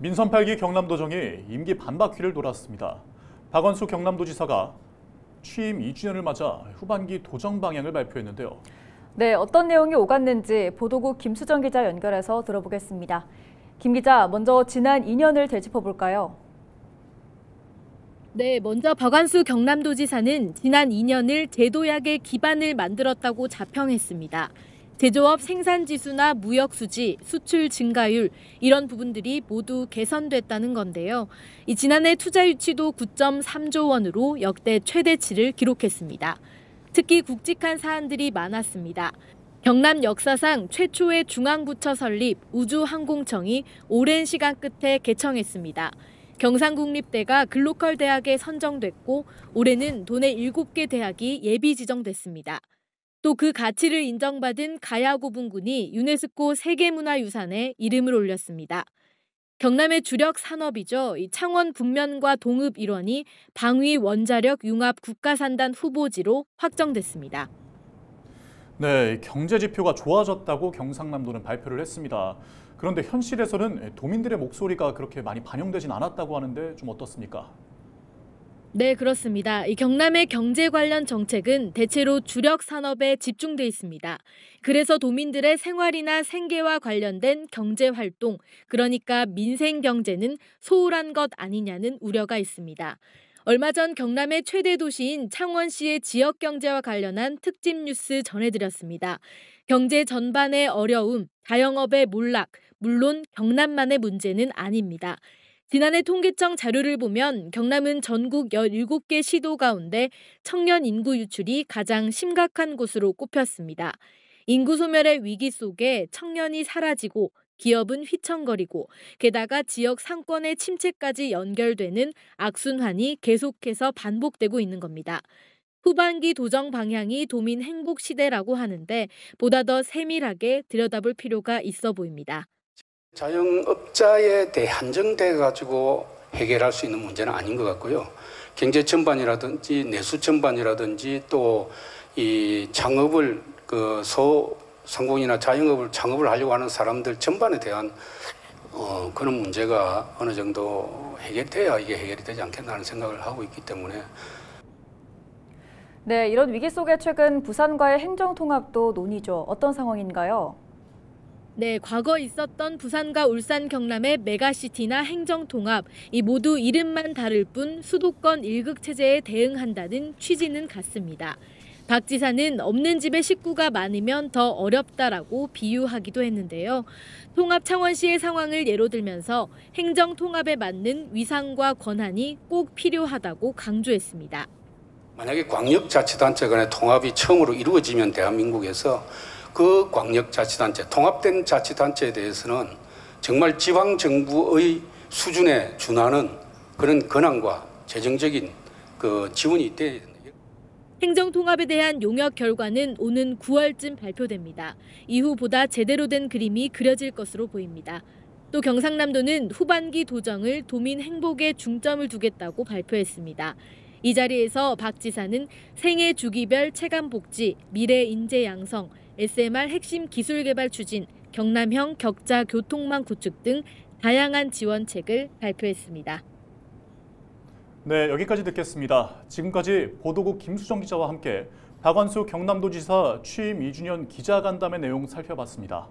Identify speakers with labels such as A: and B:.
A: 민선 8기 경남도정이 임기 반바퀴를 돌았습니다. 박원수 경남도지사가 취임 2주년을 맞아 후반기 도정 방향을 발표했는데요.
B: 네, 어떤 내용이 오갔는지 보도국 김수정 기자 연결해서 들어보겠습니다. 김 기자, 먼저 지난 2년을 되짚어볼까요?
C: 네, 먼저 박완수 경남도지사는 지난 2년을 제도약의 기반을 만들었다고 자평했습니다. 제조업 생산지수나 무역수지, 수출 증가율 이런 부분들이 모두 개선됐다는 건데요. 지난해 투자 유치도 9.3조 원으로 역대 최대치를 기록했습니다. 특히 굵직한 사안들이 많았습니다. 경남 역사상 최초의 중앙부처 설립 우주항공청이 오랜 시간 끝에 개청했습니다. 경상국립대가 글로컬 대학에 선정됐고 올해는 도내 7개 대학이 예비 지정됐습니다. 또 그 가치를 인정받은 가야고분군이 유네스코 세계문화유산에 이름을 올렸습니다. 경남의 주력 산업이죠. 창원 북면과 동읍 일원이 방위 원자력 융합 국가산단 후보지로 확정됐습니다.
A: 네, 경제 지표가 좋아졌다고 경상남도는 발표를 했습니다. 그런데 현실에서는 도민들의 목소리가 그렇게 많이 반영되진 않았다고 하는데 좀 어떻습니까?
C: 네, 그렇습니다. 경남의 경제 관련 정책은 대체로 주력 산업에 집중돼 있습니다. 그래서 도민들의 생활이나 생계와 관련된 경제 활동, 그러니까 민생 경제는 소홀한 것 아니냐는 우려가 있습니다. 얼마 전 경남의 최대 도시인 창원시의 지역 경제와 관련한 특집 뉴스 전해드렸습니다. 경제 전반의 어려움, 자영업의 몰락, 물론 경남만의 문제는 아닙니다. 지난해 통계청 자료를 보면 경남은 전국 17개 시도 가운데 청년 인구 유출이 가장 심각한 곳으로 꼽혔습니다. 인구 소멸의 위기 속에 청년이 사라지고 기업은 휘청거리고 게다가 지역 상권의 침체까지 연결되는 악순환이 계속해서 반복되고 있는 겁니다. 후반기 도정 방향이 도민 행복 시대라고 하는데 보다 더 세밀하게 들여다볼 필요가 있어 보입니다.
D: 자영업자에 대해 한정돼 가지고 해결할 수 있는 문제는 아닌 것 같고요. 경제 전반이라든지 내수 전반이라든지 또 이 창업을 소상공인이나 자영업을 창업을 하려고 하는 사람들 전반에 대한 그런 문제가 어느 정도 해결돼야 이게 해결이 되지 않겠나 하는 생각을 하고 있기 때문에.
B: 네, 이런 위기 속에 최근 부산과의 행정통합도 논의죠. 어떤 상황인가요?
C: 네, 과거 있었던 부산과 울산 경남의 메가시티나 행정통합, 이 모두 이름만 다를 뿐 수도권 1극 체제에 대응한다는 취지는 같습니다. 박 지사는 없는 집에 식구가 많으면 더 어렵다라고 비유하기도 했는데요. 통합 창원시의 상황을 예로 들면서 행정통합에 맞는 위상과 권한이 꼭 필요하다고 강조했습니다.
D: 만약에 광역자치단체 간의 통합이 처음으로 이루어지면 대한민국에서 그 광역자치단체, 통합된 자치단체에 대해서는 정말 지방정부의 수준에 준하는 그런 권한과 재정적인 지원이 있대야 된다.
C: 행정통합에 대한 용역 결과는 오는 9월쯤 발표됩니다. 이후 보다 제대로 된 그림이 그려질 것으로 보입니다. 또 경상남도는 후반기 도정을 도민 행복에 중점을 두겠다고 발표했습니다. 이 자리에서 박 지사는 생애 주기별 체감복지, 미래 인재 양성, SMR 핵심 기술 개발 추진, 경남형 격자 교통망 구축 등 다양한 지원책을 발표했습니다.
A: 네, 여기까지 듣겠습니다. 지금까지 보도국 김수정 기자와 함께 박완수 경남도지사 취임 2주년 기자간담회 내용 살펴봤습니다.